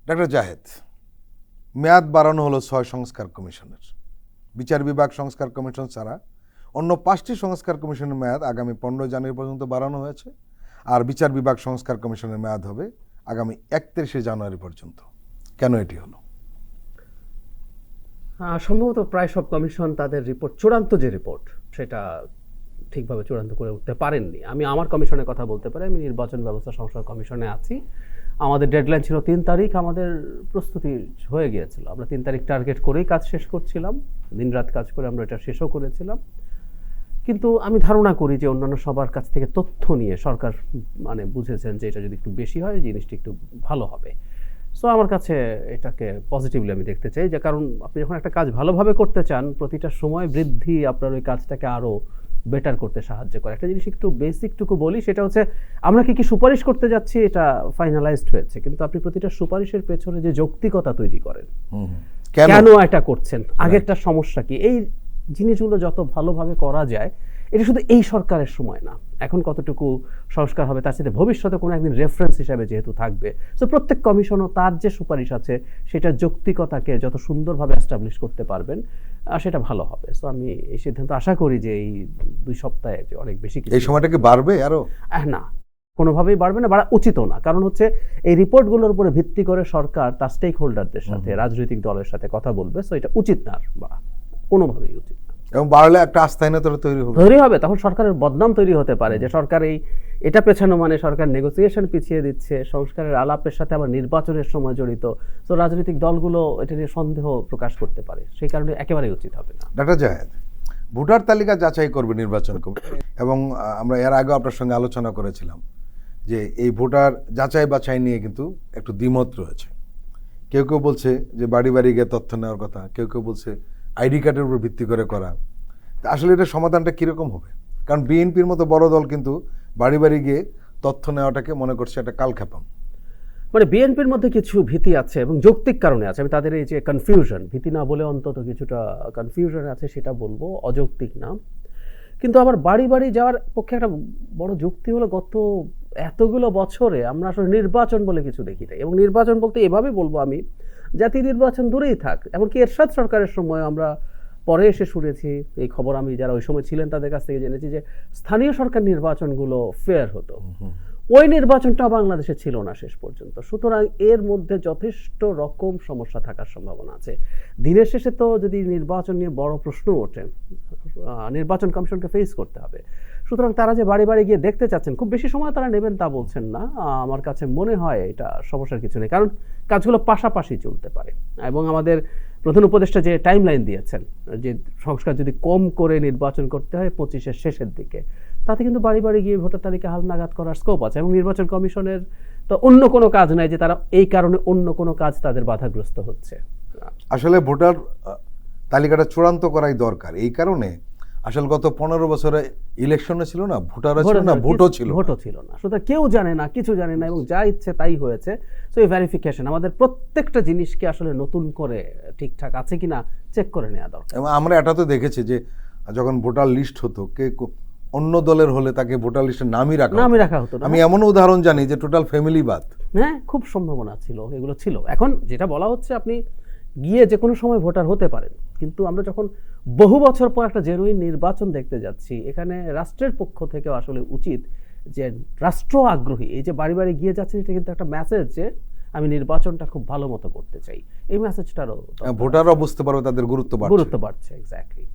Doctor Zahed, মেয়াদ বাড়ানো হলো 6 সংস্কার কমিশনের। বিচার বিভাগ সংস্কার কমিশন ছাড়া অন্য 5টি সংস্কার কমিশনের মেয়াদ আগামী 15 জানুয়ারি পর্যন্ত বাড়ানো হয়েছে, আর বিচার বিভাগ সংস্কার কমিশনের মেয়াদ হবে আগামী 31শে জানুয়ারি পর্যন্ত। কেন এটি হলো? সম্ভবত প্রায় সব কমিশন তাদের রিপোর্ট, চূড়ান্ত যে রিপোর্ট, সেটা ঠিকভাবে চূড়ান্ত করে উঠতে পারেননি। আমি আমার কমিশনের কথা বলতে পারি, আমি নির্বাচন ব্যবস্থা সংস্কার কমিশনে আছি। আমাদের ডেডলাইন ছিল 3 তারিখ, আমাদের প্রস্তুতি হয়ে গিয়েছিল। আমরা 3 তারিখ টার্গেট করেই কাজ শেষ করছিলাম, দিনরাত কাজ করে আমরা এটা শেষও করেছিলাম। কিন্তু আমি ধারণা করি যে অন্যান্য সবার কাছ থেকে তথ্য নিয়ে সরকার বুঝেছেন যে এটা যদি একটু বেশি হয় জিনিসটা একটু ভালো হবে। সো আমার কাছে এটাকে পজিটিভলি আমি দেখতে চাই, যে কারণ আপনি যখন একটা কাজ ভালোভাবে করতে চান, প্রতিটা সময় বৃদ্ধি আপনার ওই কাজটাকে আরও বেটার করতে সাহায্য করে। একটা জিনিস একটু বেসিকটুকু বলি, সেটা হচ্ছে আমরা কি সুপারিশ করতে যাচ্ছি এটা ফাইনালাইজড হয়েছে, কিন্তু আপনি প্রতিটা সুপারিশের পেছনে যে যৌক্তিকতা তৈরি করেন, কেন এটা করছেন, আগেরটা সমস্যা কি, এই জিনিসগুলো যত ভালোভাবে করা যায়, এটা শুধু এই সরকারের সময় না, এখন কতটুকু সংস্কার হবে তার সাথে ভবিষ্যতে কোনো একদিন রেফারেন্স হিসাবে যেহেতু থাকবে, তো প্রত্যেক কমিশনও তার যে সুপারিশ আছে সেটা যৌক্তিকতাকে যত সুন্দরভাবে এস্টাবলিশ করতে পারবেন সেটা ভালো হবে। সো আমি এই সিদ্ধান্ত আশা করি যে এই 2 সপ্তাহে যে অনেক বেশি এই সময়টা কি বাড়বে আরো? না, কোনোভাবেই বাড়বে না, বাড়া উচিতও না। কারণ হচ্ছে এই রিপোর্টগুলোর উপরে ভিত্তি করে সরকার তার স্টেক হোল্ডারদের সাথে, রাজনৈতিক দলের সাথে কথা বলবে। সো এটা উচিত না, বাড়া কোনোভাবেই উচিত না। এবং বাড়লে একটা আস্থাহীনতা তৈরি হবে, তখন সরকারের বদনাম তৈরি হতে পারে যে সরকার এটা পেছানো মানে সরকার নেগোসিয়েশন পিছিয়ে দিচ্ছে, সংস্কারের আলাপের সাথে আবার নির্বাচনের সময় জড়িত। তো রাজনৈতিক দলগুলো এটা নিয়ে সন্দেহ প্রকাশ করতে পারে, সেই কারণে একেবারেই উচিত হবে না। ডক্টর জাহেদ, ভোটার তালিকা যাচাই করবে নির্বাচন কমিশন, এবং আমরা এর আগে আপনার সঙ্গে আলোচনা করেছিলাম যে এই ভোটার যাচাই বাছাই নিয়ে কিন্তু একটু দ্বিমত রয়েছে। কেউ কেউ বলছে যে বাড়ি বাড়ি গিয়ে তথ্য নেওয়ার কথা, কেউ কেউ বলছে আইডি কার্ডের উপর ভিত্তি করে করা। আসলে এটা সমাধানটা কীরকম হবে? কারণ বিএনপির মতো বড় দল কিন্তু বাড়ি বাড়ি গিয়ে তথ্য নেওয়াটাকে মনে করছে একটা কালক্ষেপণ। বিএনপির মধ্যে কিছু ভীতি আছে এবং যৌক্তিক কারণে আছে। আমি তাদের এই যে কনফিউশন, ভীতি না বলে অন্তত কিছুটা কনফিউশন আছে, সেটা বলবো, অযৌক্তিক না। কিন্তু আবার বাড়ি বাড়ি যাওয়ার পক্ষে একটা বড় যুক্তি হলো, গত এতগুলো বছরে আমরা আসলে নির্বাচন বলে কিছু দেখি নাই। এবং নির্বাচন বলতে এভাবে বলবো আমি, জাতীয় নির্বাচন দূরেই থাক, এমনকি এরশাদ সরকারের সময় আমরা পরে এসে শুনেছি, এই খবর আমি যারা ওই সময় ছিলেন তাদের কাছ থেকে জেনেছি, যে স্থানীয় সরকার নির্বাচনগুলো ফেয়ার হতো। ওই নির্বাচনটা বাংলাদেশে ছিল না শেষ পর্যন্ত। সুতরাং এর মধ্যে যথেষ্ট রকম সমস্যা থাকার সম্ভাবনা আছে। দিনের শেষে তো যদি নির্বাচন নিয়ে বড় প্রশ্ন ওঠে, নির্বাচন কমিশনকে ফেস করতে হবে। সুতরাং তারা যে বাড়ি বাড়ি গিয়ে দেখতে চাচ্ছেন, খুব বেশি সময় তারা নেবেন তা বলছেন না। আমার কাছে মনে হয় এটা সমস্যার কিছু নেই, কারণ কাজগুলো পাশাপাশি চলতে পারে। এবং আমাদের প্রধান উপদেষ্টা যে টাইম লাইন দিয়েছেন, যে সংস্কার যদি কম করে নির্বাচন করতে হয় 25-এর শেষের দিকে, তাতে কিন্তু বাড়ি বাড়ি গিয়ে ভোটার তালিকা হালনাগাদ করার স্কোপ আছে। এবং নির্বাচন কমিশনের তো অন্য কোনো কাজ নাই যে তারা এই কারণে অন্য কোনো কাজ তাদের বাধাগ্রস্ত হচ্ছে। আসলে ভোটার তালিকাটা চূড়ান্ত করাই দরকার। এই কারণে আসলে গত 15 বছরে ইলেকশনে ছিল না, ভোটারও ছিল না, ভোটও ছিল না। সুতরাং কেউ জানে না, কিছু জানে না, এবং যা ইচ্ছে তাই হয়েছে। তো এই ভেরিফিকেশন, আমাদের প্রত্যেকটা জিনিসকে আসলে নতুন করে ঠিকঠাক আছে কিনা চেক করে নেওয়া দরকার। এবং আমরা এটা তো দেখেছি যে যখন ভোটার লিস্ট হতো, কে অন্য দলের হলে তাকে ভোটার লিস্টে নামই রাখা হতো। আমি এমন উদাহরণ জানি যে টোটাল ফ্যামিলি বাদ। হ্যাঁ, খুব সম্ভাবনা ছিল, এগুলো ছিল। এখন যেটা বলা হচ্ছে, আপনি গিয়ে যে কোনো সময় ভোটার হতে পারেন, কিন্তু আমরা যখন বহু বছর পর একটা জেনুইন নির্বাচন দেখতে যাচ্ছি, এখানে রাষ্ট্রের পক্ষ থেকে আসলে উচিত যে রাষ্ট্র আগ্রহী, এই যে বাড়ি বাড়ি গিয়ে যাচ্ছে, এটা কিন্তু একটা মেসেজ যে আমি নির্বাচনটা খুব ভালো মতো করতে চাই। এই মেসেজটারও ভোটাররা বুঝতে পারবে তাদের গুরুত্ব বাড়ছে। এক্স্যাক্টলি।